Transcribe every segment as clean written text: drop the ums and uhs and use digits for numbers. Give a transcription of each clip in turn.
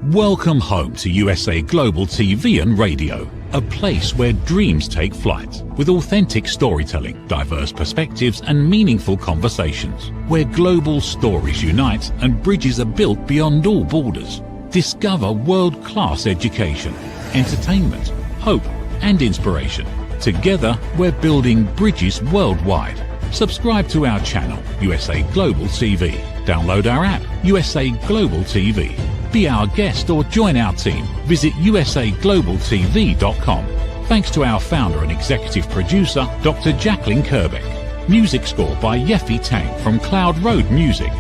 Welcome home to USA Global TV and Radio, a place where dreams take flight, with authentic storytelling, diverse perspectives and meaningful conversations, where global stories unite and bridges are built beyond all borders. Discover world-class education, entertainment, hope and inspiration. Together, we're building bridges worldwide. Subscribe to our channel, USA Global TV. Download our app, USA Global TV. Be our guest or join our team. Visit usaglobaltv.com. Thanks to our founder and executive producer, Dr. Jacqueline Kerbeck. Music score by Yeffy Tang from Cloud Road Music.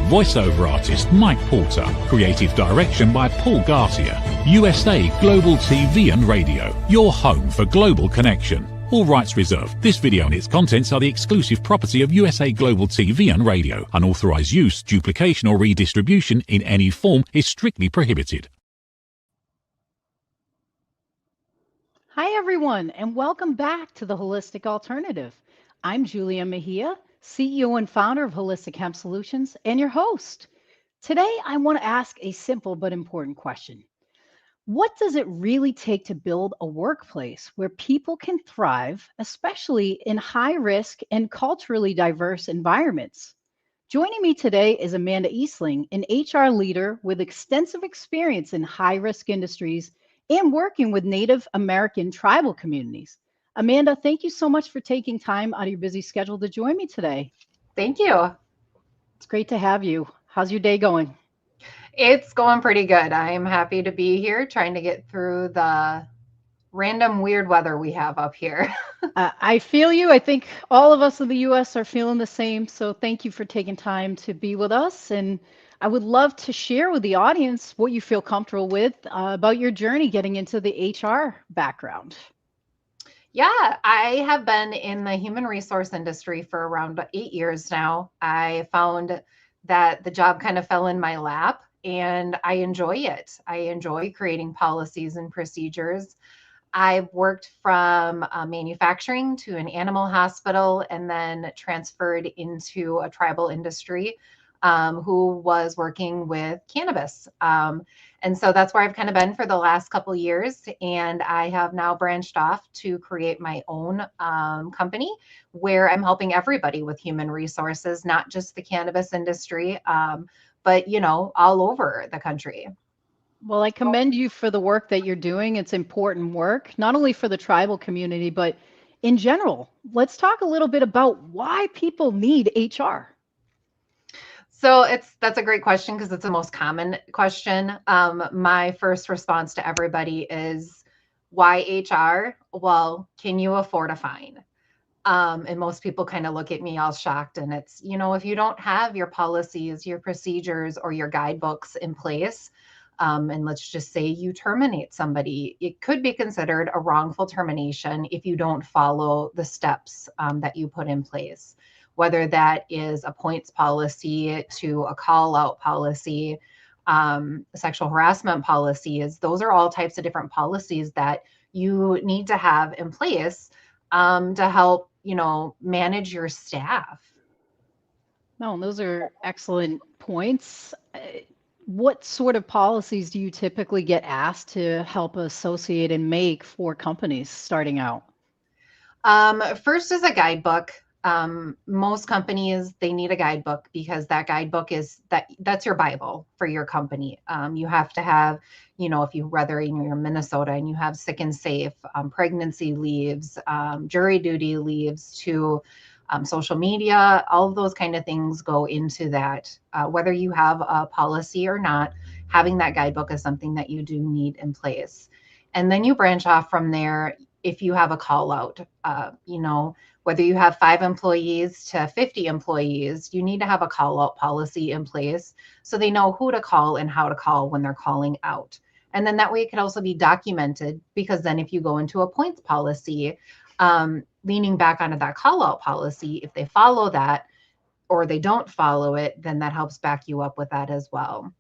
Voiceover artist Mike Porter. Creative direction by Paul Garcia. USA Global TV and Radio. Your home for global connection. All rights reserved. This video and its contents are the exclusive property of USA Global TV and Radio. Unauthorized use, duplication or redistribution in any form is strictly prohibited. Hi everyone, and welcome back to The Holistic Alternative. I'm Julie Ann Mejia, CEO and founder of Holistic Hemp Solutions, and your host. Today, I want to ask a simple but important question. What does it really take to build a workplace where people can thrive, especially in high-risk and culturally diverse environments? Joining me today is Amanda Eastling, an HR leader with extensive experience in high-risk industries and working with Native American tribal communities. Amanda, thank you so much for taking time out of your busy schedule to join me today. Thank you. It's great to have you. How's your day going? It's going pretty good. I'm happy to be here trying to get through the random weird weather we have up here. I feel you. I think all of us in the U.S. are feeling the same. So thank you for taking time to be with us. And I would love to share with the audience what you feel comfortable with about your journey getting into the HR background. Yeah, I have been in the human resource industry for around 8 years now. I found that the job kind of fell in my lap. And I enjoy it. I enjoy creating policies and procedures. I've worked from manufacturing to an animal hospital and then transferred into a tribal industry who was working with cannabis. And so that's where I've kind of been for the last couple of years. And I have now branched off to create my own company where I'm helping everybody with human resources, not just the cannabis industry, but, you know, all over the country. Well, I commend you for the work that you're doing. It's important work, not only for the tribal community, but in general. Let's talk a little bit about why people need HR. So that's a great question because it's the most common question. My first response to everybody is, why HR? Well, can you afford a fine? And most people kind of look at me all shocked. And it's, you know, if you don't have your policies, your procedures, or your guidebooks in place, and let's just say you terminate somebody, it could be considered a wrongful termination if you don't follow the steps that you put in place, whether that is a points policy to a call out policy, sexual harassment policies. Those are all types of different policies that you need to have in place to help, you know, manage your staff. No, those are excellent points. What sort of policies do you typically get asked to help associate and make for companies starting out? First is a guidebook. Most companies, they need a guidebook because that guidebook is that's your Bible for your company. You have to have, you know, if you whether you're in Minnesota and you have sick and safe, pregnancy leaves, jury duty leaves to social media, all of those kind of things go into that. Whether you have a policy or not, having that guidebook is something that you do need in place. And then you branch off from there. If you have a call out, you know, whether you have 5 employees to 50 employees, you need to have a call out policy in place so they know who to call and how to call when they're calling out. And then that way it can also be documented, because then if you go into a points policy, leaning back onto that call out policy, if they follow that or they don't follow it, then that helps back you up with that as well.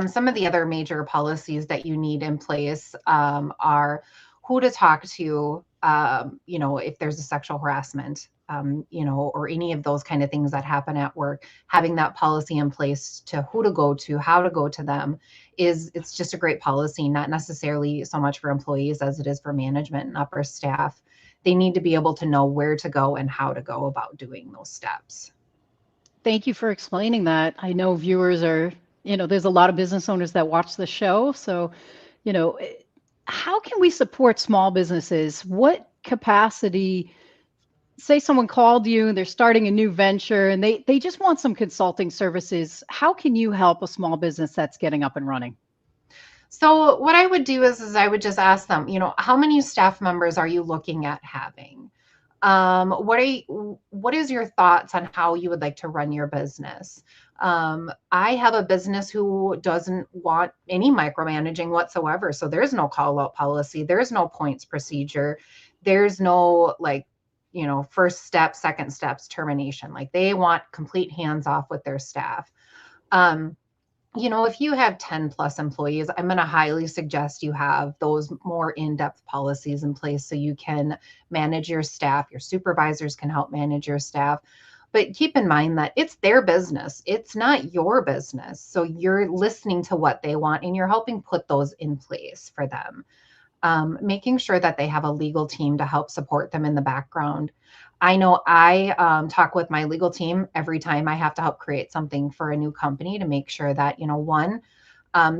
Some of the other major policies that you need in place are who to talk to, you know, if there's a sexual harassment. or any of those kind of things that happen at work, having that policy in place to who to go to, how to go to them it's just a great policy, not necessarily so much for employees as it is for management and upper staff. They need to be able to know where to go and how to go about doing those steps. Thank you for explaining that. I know viewers are, there's a lot of business owners that watch the show. So, how can we support small businesses? What capacity, say someone called you and they're starting a new venture and they just want some consulting services. How can you help a small business that's getting up and running? So what I would do is I would just ask them, how many staff members are you looking at having? What is your thoughts on how you would like to run your business? I have a business who doesn't want any micromanaging whatsoever. So there's no call out policy. There's no points procedure. There's no first step, second steps, termination. Like they want complete hands off with their staff. If you have 10 plus employees, I'm going to highly suggest you have those more in-depth policies in place so you can manage your staff. Your supervisors can help manage your staff. But keep in mind that it's their business. It's not your business. So you're listening to what they want and you're helping put those in place for them. Making sure that they have a legal team to help support them in the background. I know I talk with my legal team every time I have to help create something for a new company to make sure that, one,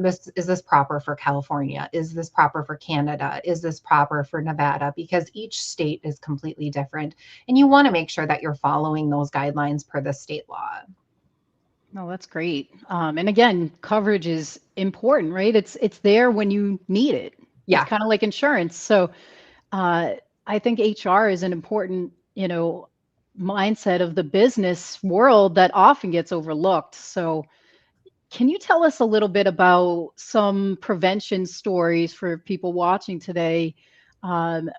is this proper for California? Is this proper for Canada? Is this proper for Nevada? Because each state is completely different. And you want to make sure that you're following those guidelines per the state law. No, that's great. And again, coverage is important, right? It's there when you need it. Yeah. It's kind of like insurance. So I think HR is an important, mindset of the business world that often gets overlooked. So can you tell us a little bit about some prevention stories for people watching today in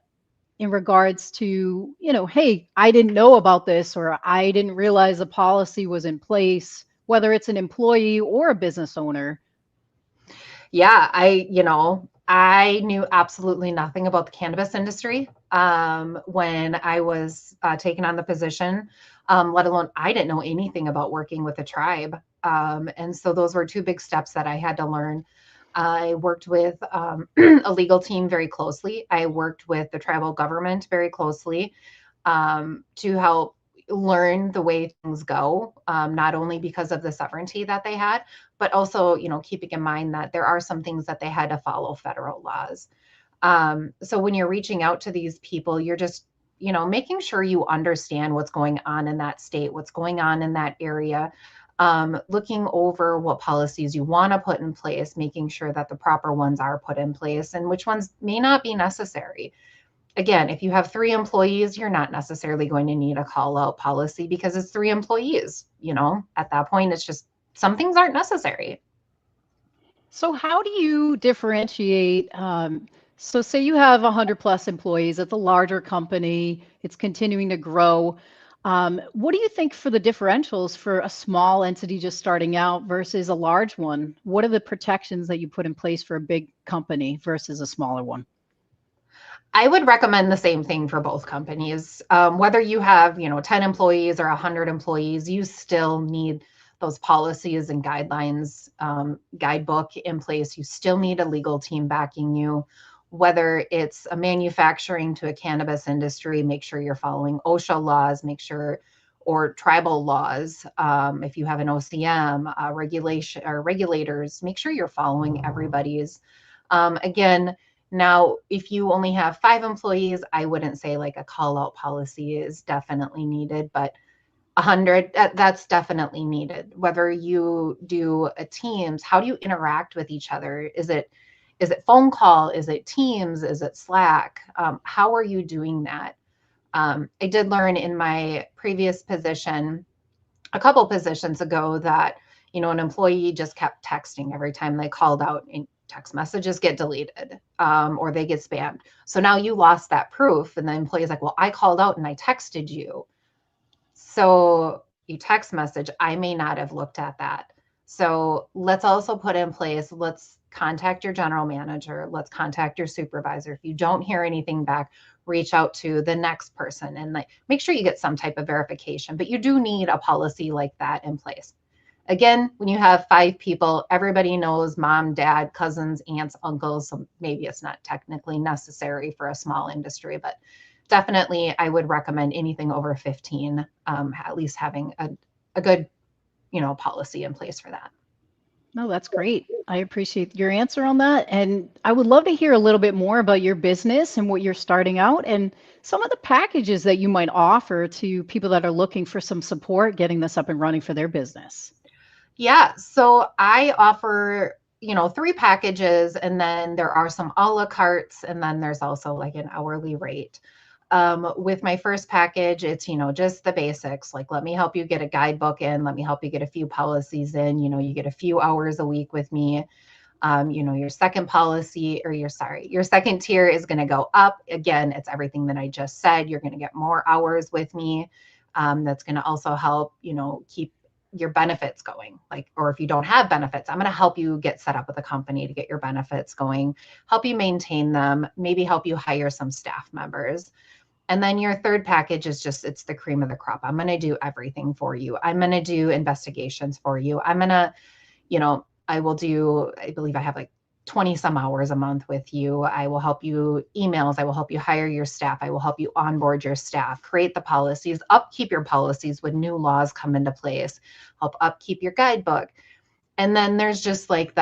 regards to, hey, I didn't know about this or I didn't realize the policy was in place, whether it's an employee or a business owner? Yeah, I knew absolutely nothing about the cannabis industry when I was taking on the position, let alone I didn't know anything about working with a tribe. And so those were two big steps that I had to learn. I worked with a legal team very closely. I worked with the tribal government very closely to help learn the way things go, not only because of the sovereignty that they had, but also, keeping in mind that there are some things that they had to follow federal laws. So when you're reaching out to these people, you're just, making sure you understand what's going on in that state, what's going on in that area, looking over what policies you want to put in place, making sure that the proper ones are put in place and which ones may not be necessary. Again, if you have 3 employees, you're not necessarily going to need a call out policy because it's 3 employees. At that point, it's just some things aren't necessary. So how do you differentiate? So say you have 100 plus employees, it's a larger company, it's continuing to grow. What do you think for the differentials for a small entity just starting out versus a large one? What are the protections that you put in place for a big company versus a smaller one? I would recommend the same thing for both companies. Whether you have, 10 employees or 100 employees, you still need those policies and guidelines, guidebook in place. You still need a legal team backing you. Whether it's a manufacturing to a cannabis industry, make sure you're following OSHA laws, or tribal laws. If you have an OCM regulation or regulators, make sure you're following everybody's. Again, now, if you only have 5 employees, I wouldn't say like a call out policy is definitely needed, but 100, that's definitely needed. Whether you do a Teams, how do you interact with each other? Is it phone call? Is it Teams? Is it Slack? How are you doing that? I did learn in my previous position, a couple positions ago, that, an employee just kept texting every time they called out, and text messages get deleted or they get spammed. So now you lost that proof. And the employee is like, well, I called out and I texted you. So you text message, I may not have looked at that. So let's also put in place, let's contact your general manager, let's contact your supervisor. If you don't hear anything back, reach out to the next person and like make sure you get some type of verification. But you do need a policy like that in place. Again, when you have 5 people, everybody knows mom, dad, cousins, aunts, uncles. So maybe it's not technically necessary for a small industry, but definitely I would recommend anything over 15, at least having a good, policy in place for that. No, that's great. I appreciate your answer on that. And I would love to hear a little bit more about your business and what you're starting out and some of the packages that you might offer to people that are looking for some support getting this up and running for their business. Yeah, so I offer, 3 packages, and then there are some a la cartes, and then there's also like an hourly rate. With my first package, it's, just the basics. Like, let me help you get a guidebook in, let me help you get a few policies in, you get a few hours a week with me. Your second policy or your second tier is going to go up. Again, it's everything that I just said. You're going to get more hours with me. That's going to also help, keep your benefits going. Or if you don't have benefits, I'm going to help you get set up with a company to get your benefits going, help you maintain them, maybe help you hire some staff members. And then your third package is it's the cream of the crop. I'm going to do everything for you. I'm going to do investigations for you. I'm going to, I will do, I believe I have like 20 some hours a month with you. I will help you emails. I will help you hire your staff. I will help you onboard your staff, create the policies, upkeep your policies when new laws come into place, help upkeep your guidebook. And then there's just like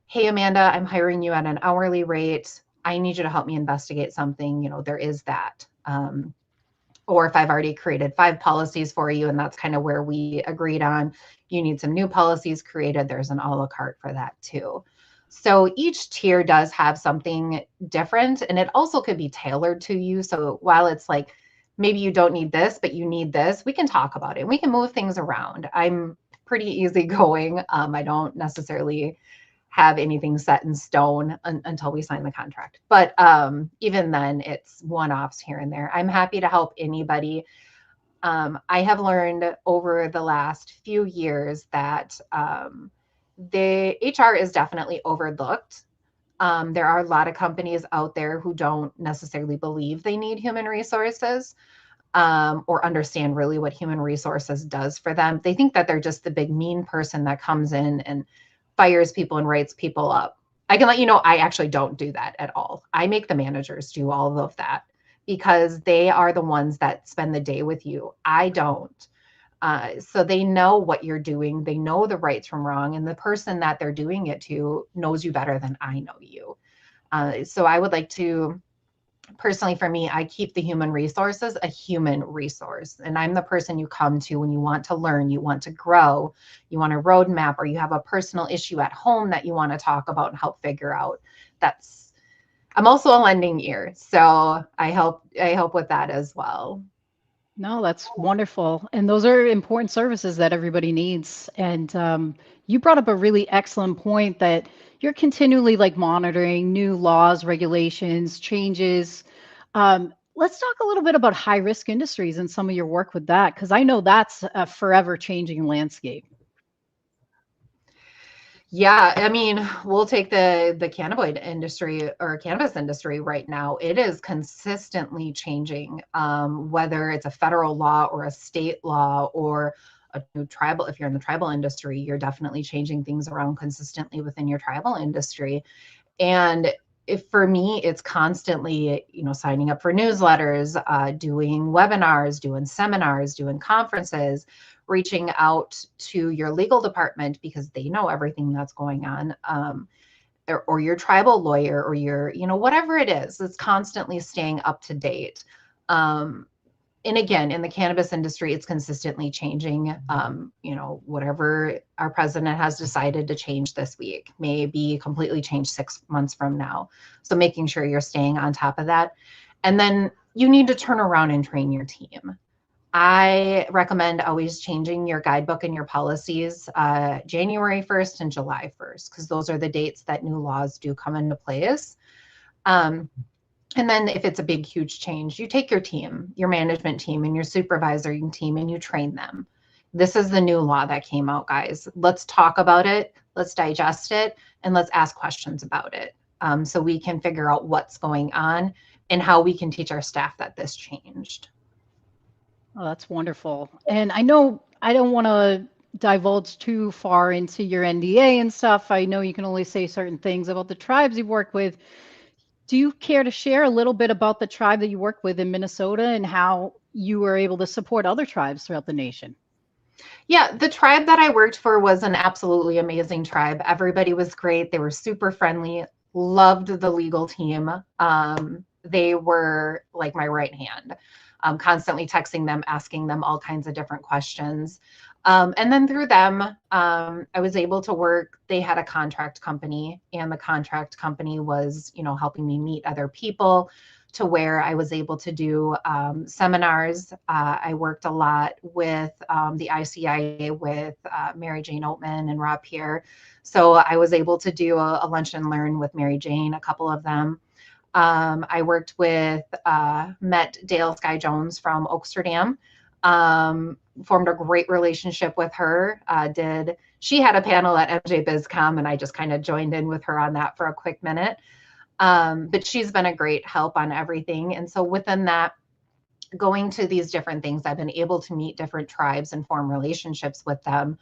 hey, Amanda, I'm hiring you at an hourly rate. I need you to help me investigate something. There is that. Or if I've already created 5 policies for you, and that's kind of where we agreed on, you need some new policies created, there's an a la carte for that too. So each tier does have something different, and it also could be tailored to you. So while it's like, maybe you don't need this, but you need this, we can talk about it. We can move things around. I'm pretty easygoing. I don't necessarily have anything set in stone until we sign the contract. But even then, it's one-offs here and there. I'm happy to help anybody. I have learned over the last few years that the HR is definitely overlooked. There are a lot of companies out there who don't necessarily believe they need human resources or understand really what human resources does for them. They think that they're just the big mean person that comes in and fires people and writes people up. I can let you know, I actually don't do that at all. I make the managers do all of that because they are the ones that spend the day with you. I don't. So they know what you're doing. They know the rights from wrong. And the person that they're doing it to knows you better than I know you. So I would like to, personally for me, I keep the human resources a human resource. And I'm the person you come to when you want to learn, you want to grow, you want a roadmap, or you have a personal issue at home that you want to talk about and help figure out. I'm also a lending ear. So I help with that as well. No, that's wonderful. And those are important services that everybody needs. And you brought up a really excellent point that you're continually like monitoring new laws, regulations, changes. Let's talk a little bit about high risk industries and some of your work with that, because I know that's a forever changing landscape. Yeah, I mean, we'll take the cannabinoid industry or cannabis industry right now. It is consistently changing, whether it's a federal law or a state law or a new tribal. If you're in the tribal industry, you're definitely changing things around consistently within your tribal industry. And for me, it's constantly, signing up for newsletters, doing webinars, doing seminars, doing conferences, reaching out to your legal department because they know everything that's going on, or your tribal lawyer or your, whatever it is, it's constantly staying up to date. And again, in the cannabis industry, it's consistently changing. Whatever our president has decided to change this week may be completely changed 6 months from now. So making sure you're staying on top of that. And then you need to turn around and train your team. I recommend always changing your guidebook and your policies January 1st and July 1st, because those are the dates that new laws do come into place. And then if it's a big, huge change, you take your team, your management team and your supervisory team, and you train them. This is the new law that came out, guys. Let's talk about it. Let's digest it, and let's ask questions about it, so we can figure out what's going on and how we can teach our staff that this changed. Oh, that's wonderful. And I know I don't want to divulge too far into your NDA and stuff. I know you can only say certain things about the tribes you've worked with. Do you care to share a little bit about the tribe that you work with in Minnesota and how you were able to support other tribes throughout the nation? Yeah, the tribe that I worked for was an absolutely amazing tribe. Everybody was great. They were super friendly, loved the legal team. They were like my right hand, constantly texting them, asking them all kinds of different questions. And then through them, I was able to work. They had a contract company, and the contract company was, helping me meet other people to where I was able to do seminars. I worked a lot with the ICIA with Mary Jane Oatman and Rob Pierre. So I was able to do a lunch and learn with Mary Jane, a couple of them. I worked with, met Dale Sky Jones from Oaksterdam, formed a great relationship with her. She had a panel at MJ BizCom, and I just kind of joined in with her on that for a quick minute. But she's been a great help on everything. And so within that, going to these different things, I've been able to meet different tribes and form relationships with them.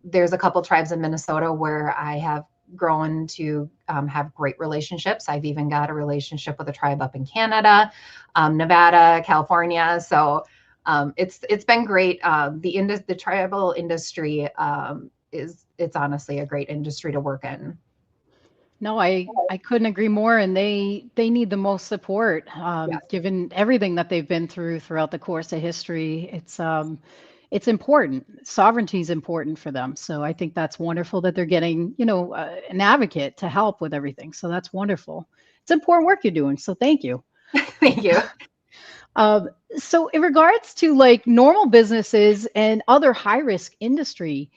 There's a couple tribes in Minnesota where I have grown to have great relationships. I've even got a relationship with a tribe up in Canada, Nevada, California. So it's been great. The tribal industry it's honestly a great industry to work in. No, I couldn't agree more. And they need the most support, Yes. given everything that they've been throughout the course of history. It's important. Sovereignty is important for them. So I think that's wonderful that they're getting, an advocate to help with everything. So that's wonderful. It's important work you're doing. So thank you. Thank you. So in regards to like normal businesses and other high risk industry,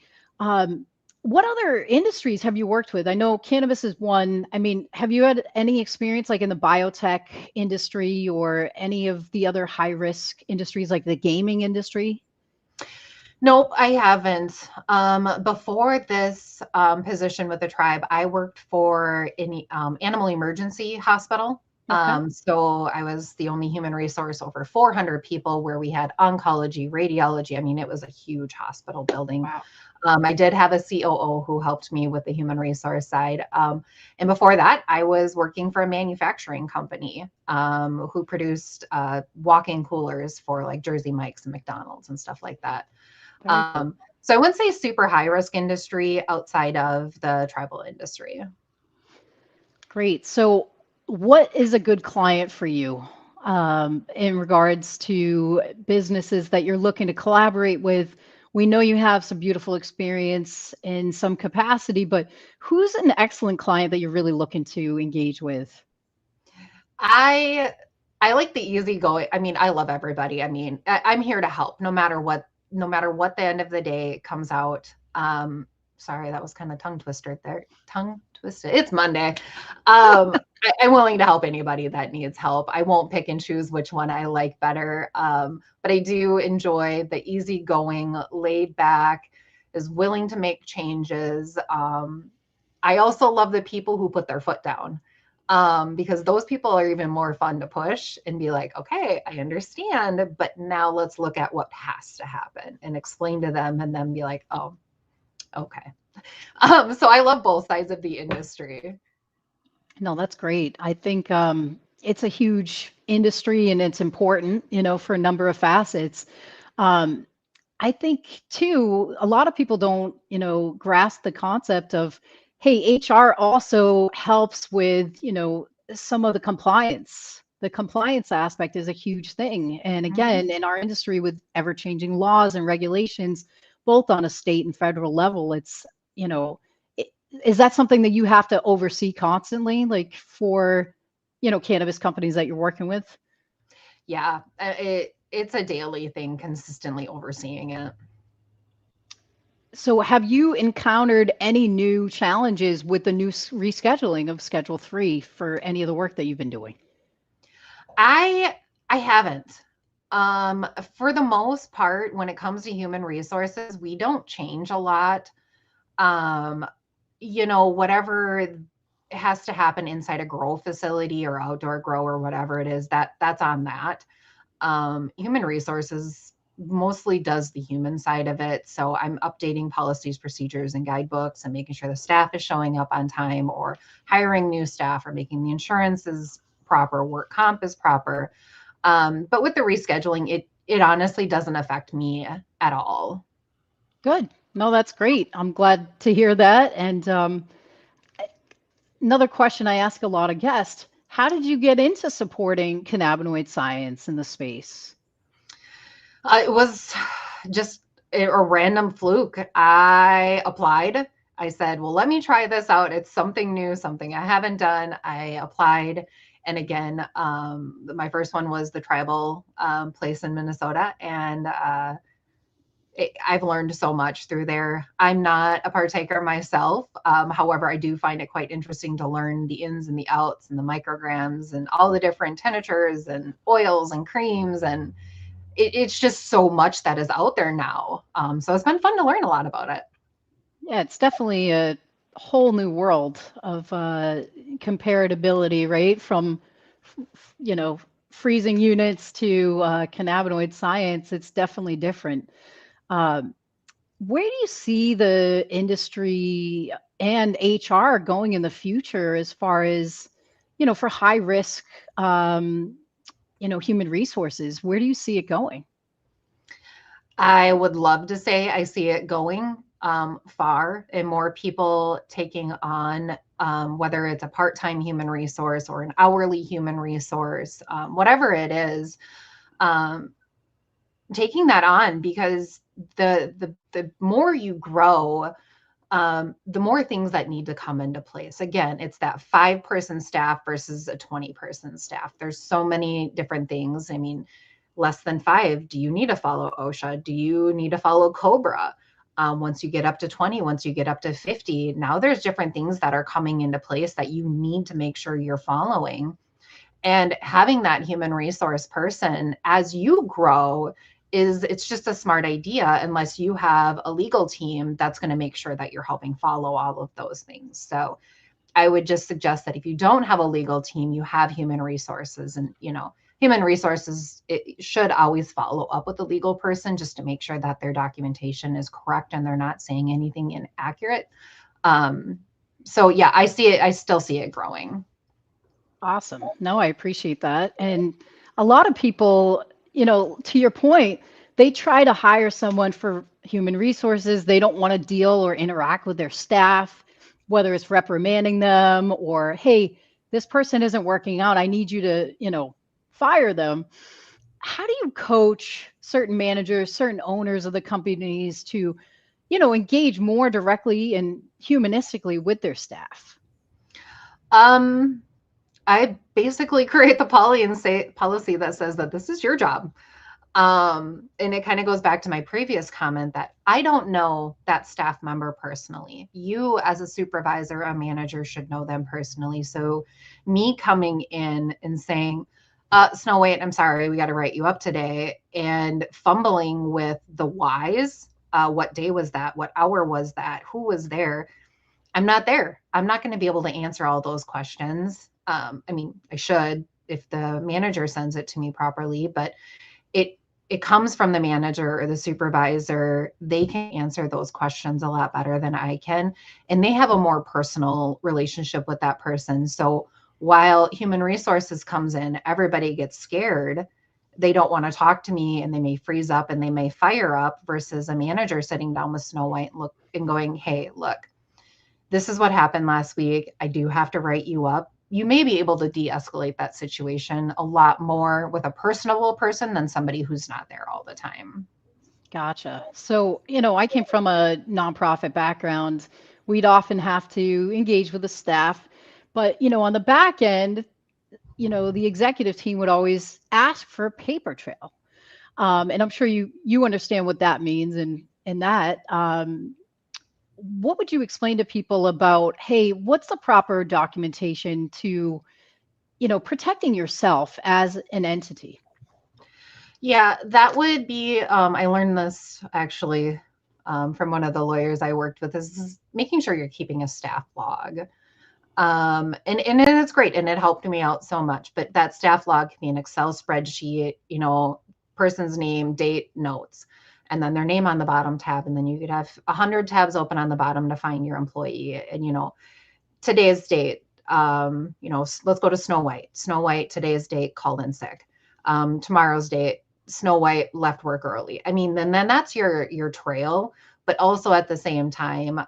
what other industries have you worked with? I know cannabis is one. I mean, have you had any experience like in the biotech industry or any of the other high risk industries like the gaming industry? Nope, I haven't. Before this position with the tribe, I worked for an animal emergency hospital. Okay. So I was the only human resource over 400 people where we had oncology, radiology. I mean, it was a huge hospital building. Wow. I did have a COO who helped me with the human resource side. And before that, I was working for a manufacturing company who produced walk-in coolers for like Jersey Mike's and McDonald's and stuff like that. So I wouldn't say super high risk industry outside of the tribal industry. Great. So what is a good client for you in regards to businesses that you're looking to collaborate with? We know you have some beautiful experience in some capacity, but who's an excellent client that you're really looking to engage with? I like the easygoing. I mean, I love everybody. I mean, I'm here to help no matter what the end of the day comes out. Sorry, that was kind of tongue twisted there. Tongue twisted. It's Monday. I'm willing to help anybody that needs help. I won't pick and choose which one I like better. But I do enjoy the easygoing, laid back, is willing to make changes. I also love the people who put their foot down. Because those people are even more fun to push and be like, okay, I understand, but now let's look at what has to happen and explain to them and then be like, oh, okay. So I love both sides of the industry. No, that's great. I think it's a huge industry and it's important, for a number of facets. I think too, a lot of people don't, grasp the concept of, hey, HR also helps with, some of the compliance. The compliance aspect is a huge thing. And again, in our industry with ever-changing laws and regulations, both on a state and federal level, it's, is that something that you have to oversee constantly, like for, cannabis companies that you're working with? Yeah, it's a daily thing, consistently overseeing it. So have you encountered any new challenges with the new rescheduling of Schedule 3 for any of the work that you've been doing? I haven't. For the most part, when it comes to human resources, we don't change a lot. Um, whatever has to happen inside a grow facility or outdoor grow or whatever it is, that's on that. Human resources mostly does the human side of it. So I'm updating policies, procedures, and guidebooks and making sure the staff is showing up on time or hiring new staff or making the insurances proper, work comp is proper. But with the rescheduling, it honestly doesn't affect me at all. Good. No, that's great. I'm glad to hear that. And another question I ask a lot of guests, how did you get into supporting cannabinoid science in the space? It was just a random fluke. I applied. I said, well, let me try this out. It's something new, something I haven't done. I applied. And again, my first one was the tribal place in Minnesota. And I've learned so much through there. I'm not a partaker myself. However, I do find it quite interesting to learn the ins and the outs and the micrograms and all the different tinctures and oils and creams. And it's just so much that is out there now. So it's been fun to learn a lot about it. Yeah, it's definitely a whole new world of comparability, right? From, freezing units to cannabinoid science, it's definitely different. Um, where do you see the industry and HR going in the future as far as, for high risk, human resources? Where do you see it going? I would love to say I see it going far and more people taking on whether it's a part-time human resource or an hourly human resource, whatever it is, taking that on because the more you grow, the more things that need to come into place. Again, it's that 5-person staff versus a 20-person staff. There's so many different things. I mean, less than 5, do you need to follow OSHA? Do you need to follow COBRA? Once you get up to 20, once you get up to 50, now there's different things that are coming into place that you need to make sure you're following. And having that human resource person as you grow it's just a smart idea unless you have a legal team that's going to make sure that you're helping follow all of those things. So I would just suggest that if you don't have a legal team, you have human resources. And human resources, it should always follow up with the legal person just to make sure that their documentation is correct and they're not saying anything inaccurate. So yeah, I still see it growing. Awesome. No, I appreciate that. And a lot of people, to your point, they try to hire someone for human resources. They don't want to deal or interact with their staff, whether it's reprimanding them or, hey, this person isn't working out. I need you to, fire them. How do you coach certain managers, certain owners of the companies to, engage more directly and humanistically with their staff? I basically create the policy that says that this is your job. And it kind of goes back to my previous comment that I don't know that staff member personally. You as a supervisor, a manager should know them personally. So me coming in and saying, Snow White, I'm sorry, we got to write you up today, and fumbling with the whys. What day was that? What hour was that? Who was there? I'm not there. I'm not going to be able to answer all those questions. I mean, I should if the manager sends it to me properly, but it comes from the manager or the supervisor. They can answer those questions a lot better than I can. And they have a more personal relationship with that person. So while human resources comes in, everybody gets scared. They don't want to talk to me and they may freeze up and they may fire up versus a manager sitting down with Snow White and going, hey, look, this is what happened last week. I do have to write you up. You may be able to de-escalate that situation a lot more with a personable person than somebody who's not there all the time. Gotcha. So, I came from a nonprofit background. We'd often have to engage with the staff, but, on the back end, the executive team would always ask for a paper trail. And I'm sure you understand what that means and that. What would you explain to people about, hey, what's the proper documentation to, protecting yourself as an entity? Yeah, that would be, I learned this actually from one of the lawyers I worked with, is making sure you're keeping a staff log. And it's great, and it helped me out so much. But that staff log can be an Excel spreadsheet, person's name, date, notes, and then their name on the bottom tab. And then you could have 100 tabs open on the bottom to find your employee. And, today's date, let's go to Snow White. Snow White, today's date, called in sick. Tomorrow's date, Snow White left work early. I mean, then that's your trail. But also at the same time,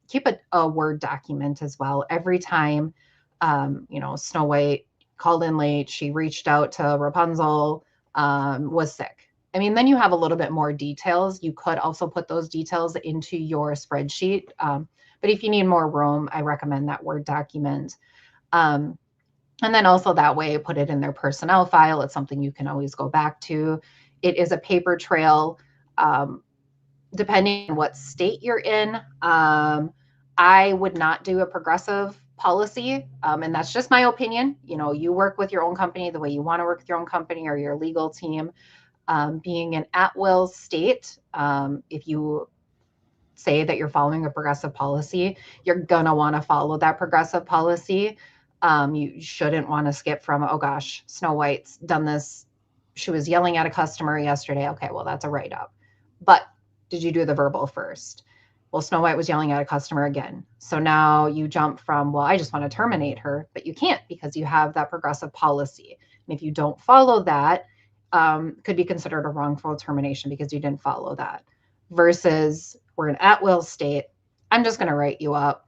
keep a Word document as well. Every time, Snow White called in late, she reached out to Rapunzel, was sick. I mean, then you have a little bit more details. You could also put those details into your spreadsheet. But if you need more room, I recommend that Word document. And then also that way, put it in their personnel file. It's something you can always go back to. It is a paper trail. Depending on what state you're in, I would not do a progressive policy. And that's just my opinion. You work with your own company the way you want to work with your own company or your legal team. Being an at-will state, if you say that you're following a progressive policy, you're going to want to follow that progressive policy. You shouldn't want to skip from, oh gosh, Snow White's done this. She was yelling at a customer yesterday. Okay, well, that's a write-up. But did you do the verbal first? Well, Snow White was yelling at a customer again. So now you jump from, well, I just want to terminate her, but you can't because you have that progressive policy. And if you don't follow that, could be considered a wrongful termination because you didn't follow that. Versus we're an at-will state. I'm just going to write you up.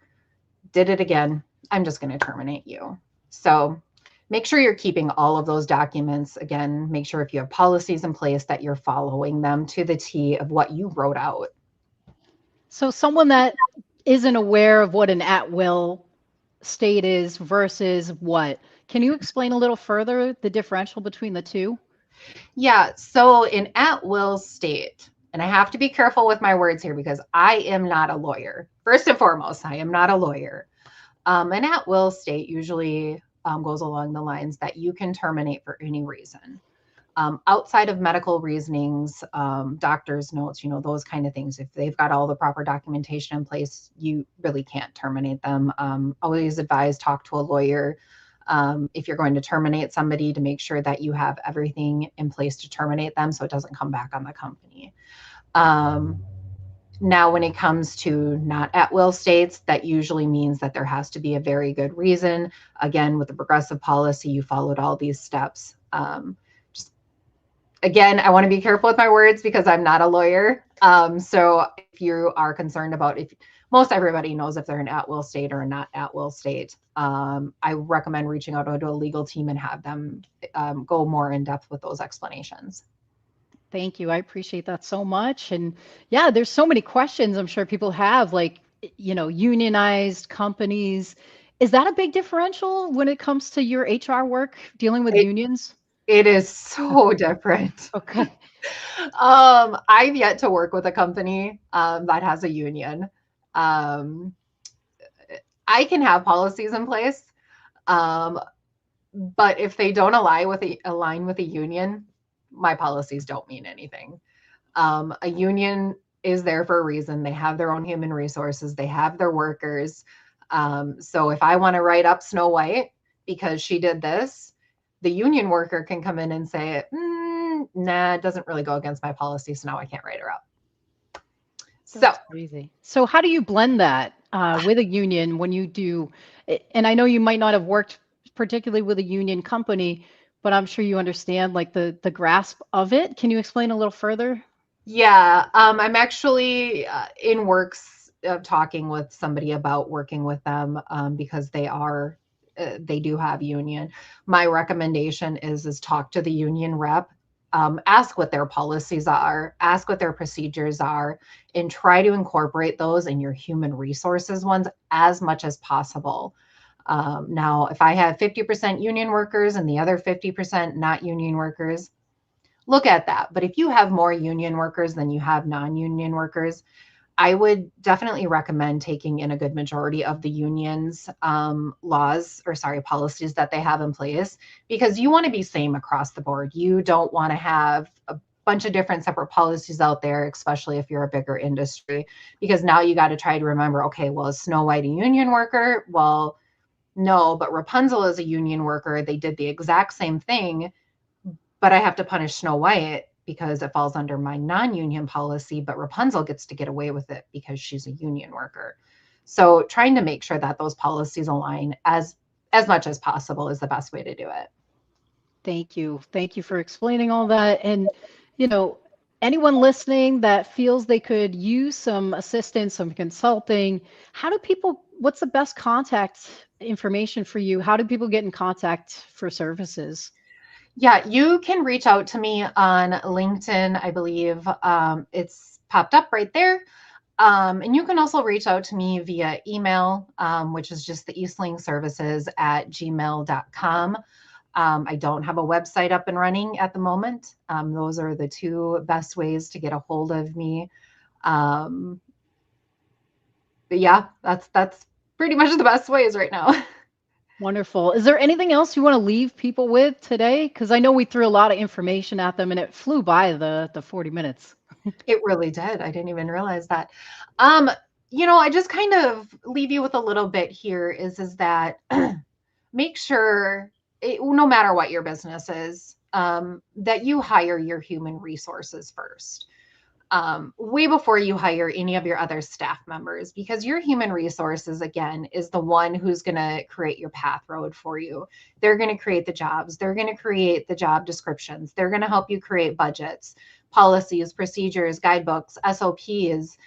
Did it again. I'm just going to terminate you. So make sure you're keeping all of those documents. Again, make sure if you have policies in place that you're following them to the T of what you wrote out. So someone that isn't aware of what an at-will state is versus what? Can you explain a little further the differential between the two? Yeah, so in at-will state, and I have to be careful with my words here because I am not a lawyer. First and foremost, I am not a lawyer. An at-will state usually goes along the lines that you can terminate for any reason. Outside of medical reasonings, doctor's notes, those kind of things. If they've got all the proper documentation in place, you really can't terminate them. Always advise talk to a lawyer if you're going to terminate somebody to make sure that you have everything in place to terminate them so it doesn't come back on the company. Now, when it comes to not at-will states, that usually means that there has to be a very good reason. Again, with the progressive policy, you followed all these steps. Again, I want to be careful with my words because I'm not a lawyer. So if you are concerned about most everybody knows if they're an at-will state or a not at-will state, I recommend reaching out to a legal team and have them go more in depth with those explanations. Thank you. I appreciate that so much. And yeah, there's so many questions I'm sure people have, like, unionized companies. Is that a big differential when it comes to your HR work dealing with unions? It is so different. Okay. I've yet to work with a company that has a union. I can have policies in place, but if they don't align with a union, my policies don't mean anything. A union is there for a reason. They have their own human resources. They have their workers. So if I want to write up Snow White because she did this, the union worker can come in and say, nah, it doesn't really go against my policy, so now I can't write her up. That's crazy. So how do you blend that with a union when you do? And I know you might not have worked particularly with a union company, but I'm sure you understand like the grasp of it. Can you explain a little further? Yeah, I'm actually in works of talking with somebody about working with them because they do have union. My recommendation is talk to the union rep, ask what their policies are, ask what their procedures are, and try to incorporate those in your human resources ones as much as possible. Now, if I have 50% union workers and the other 50% not union workers, look at that. But if you have more union workers than you have non-union workers, I would definitely recommend taking in a good majority of the union's policies that they have in place, because you want to be same across the board. You don't want to have a bunch of different separate policies out there, especially if you're a bigger industry, because now you got to try to remember, okay, well, is Snow White a union worker? Well, no, but Rapunzel is a union worker. They did the exact same thing, but I have to punish Snow White because it falls under my non-union policy, but Rapunzel gets to get away with it because she's a union worker. So trying to make sure that those policies align as much as possible is the best way to do it. Thank you. Thank you for explaining all that. And, you know, anyone listening that feels they could use some assistance, some consulting, what's the best contact information for you? How do people get in contact for services? Yeah, you can reach out to me on LinkedIn. I believe it's popped up right there. And you can also reach out to me via email, which is just the eastlingservices@gmail.com. I don't have a website up and running at the moment. Those are the two best ways to get a hold of me. But yeah, that's pretty much the best ways right now. Wonderful. Is there anything else you want to leave people with today? Because I know we threw a lot of information at them and it flew by the 40 minutes. It really did. I didn't even realize that. I just kind of leave you with a little bit here is that make sure, no matter what your business is, that you hire your human resources first. Way before you hire any of your other staff members, because your human resources, again, is the one who's going to create your path road for you. They're going to create the jobs. They're going to create the job descriptions. They're going to help you create budgets, policies, procedures, guidebooks, SOPs.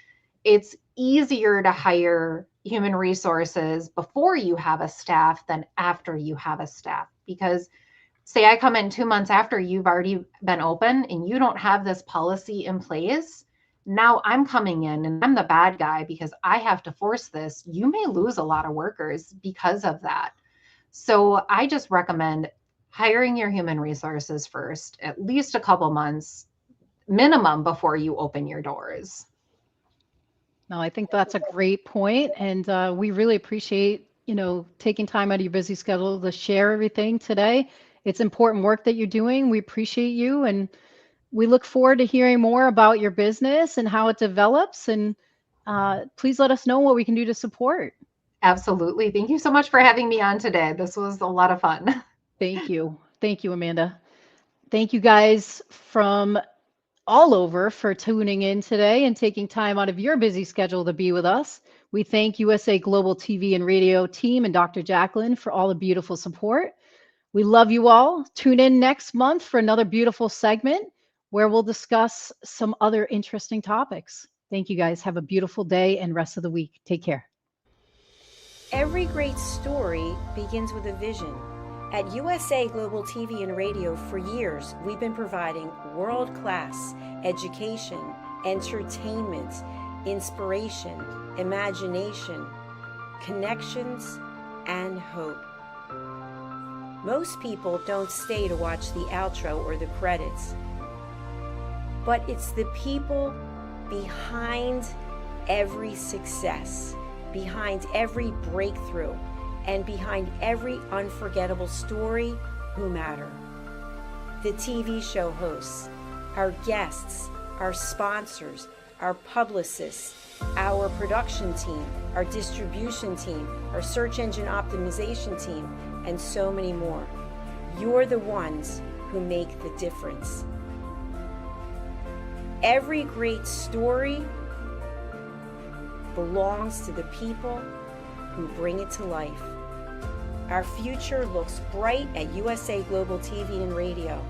It's easier to hire human resources before you have a staff than after you have a staff, because say I come in 2 months after you've already been open and you don't have this policy in place. Now I'm coming in and I'm the bad guy because I have to force this. You may lose a lot of workers because of that. So I just recommend hiring your human resources first, at least a couple months minimum before you open your doors. No, I think that's a great point, and we really appreciate taking time out of your busy schedule to share everything today. It's important work that you're doing. We appreciate you, and we look forward to hearing more about your business and how it develops. And please let us know what we can do to support. Absolutely. Thank you so much for having me on today. This was a lot of fun. Thank you. Thank you, Amanda. Thank you guys from all over for tuning in today and taking time out of your busy schedule to be with us. We thank USA Global TV and Radio team and Dr. Jacqueline for all the beautiful support. We love you all. Tune in next month for another beautiful segment where we'll discuss some other interesting topics. Thank you guys. Have a beautiful day and rest of the week. Take care. Every great story begins with a vision. At USA Global TV and Radio for years, we've been providing world-class education, entertainment, inspiration, imagination, connections, and hope. Most people don't stay to watch the outro or the credits, but it's the people behind every success, behind every breakthrough, and behind every unforgettable story who matter. The TV show hosts, our guests, our sponsors, our publicists, our production team, our distribution team, our search engine optimization team, and so many more. You're the ones who make the difference. Every great story belongs to the people who bring it to life. Our future looks bright at USA Global TV and Radio,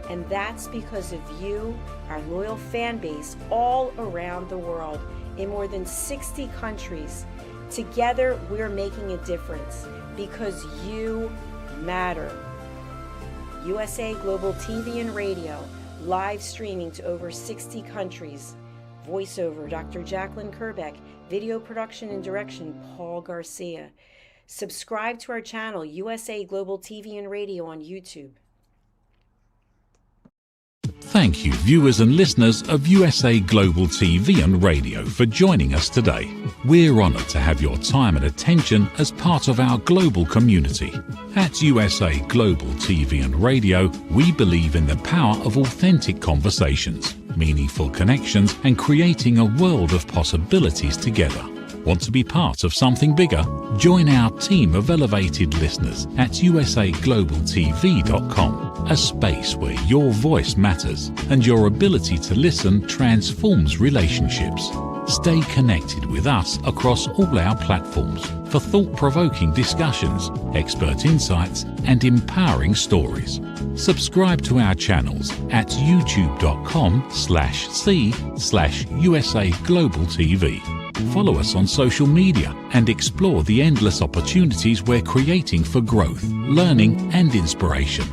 and that's because of you, our loyal fan base all around the world in more than 60 countries. Together, we're making a difference because you matter. USA Global TV and Radio, live streaming to over 60 countries. Voiceover, Dr. Jacqueline Kerbeck. Video production and direction, Paul Garcia. Subscribe to our channel, USA Global TV and Radio on YouTube. Thank you, viewers and listeners of USA Global TV and Radio, for joining us today. We're honoured to have your time and attention as part of our global community. At USA Global TV and Radio, we believe in the power of authentic conversations, meaningful connections, and creating a world of possibilities together. Want to be part of something bigger? Join our team of elevated listeners at usaglobaltv.com, a space where your voice matters and your ability to listen transforms relationships. Stay connected with us across all our platforms for thought-provoking discussions, expert insights, and empowering stories. Subscribe to our channels at youtube.com/c/USAGlobalTV. Follow us on social media and explore the endless opportunities we're creating for growth, learning, and inspiration.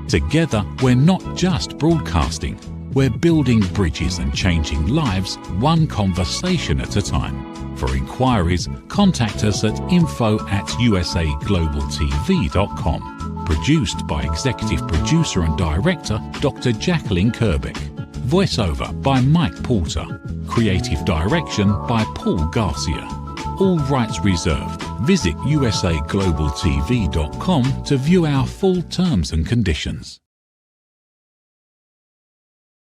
Together, we're not just broadcasting, we're building bridges and changing lives one conversation at a time. For inquiries, contact us at info@usaglobaltv.com. Produced by Executive Producer and Director Dr. Jacqueline Kerbeck. Voiceover by Mike Porter. Creative direction by Paul Garcia. All rights reserved. Visit usaglobaltv.com to view our full terms and conditions.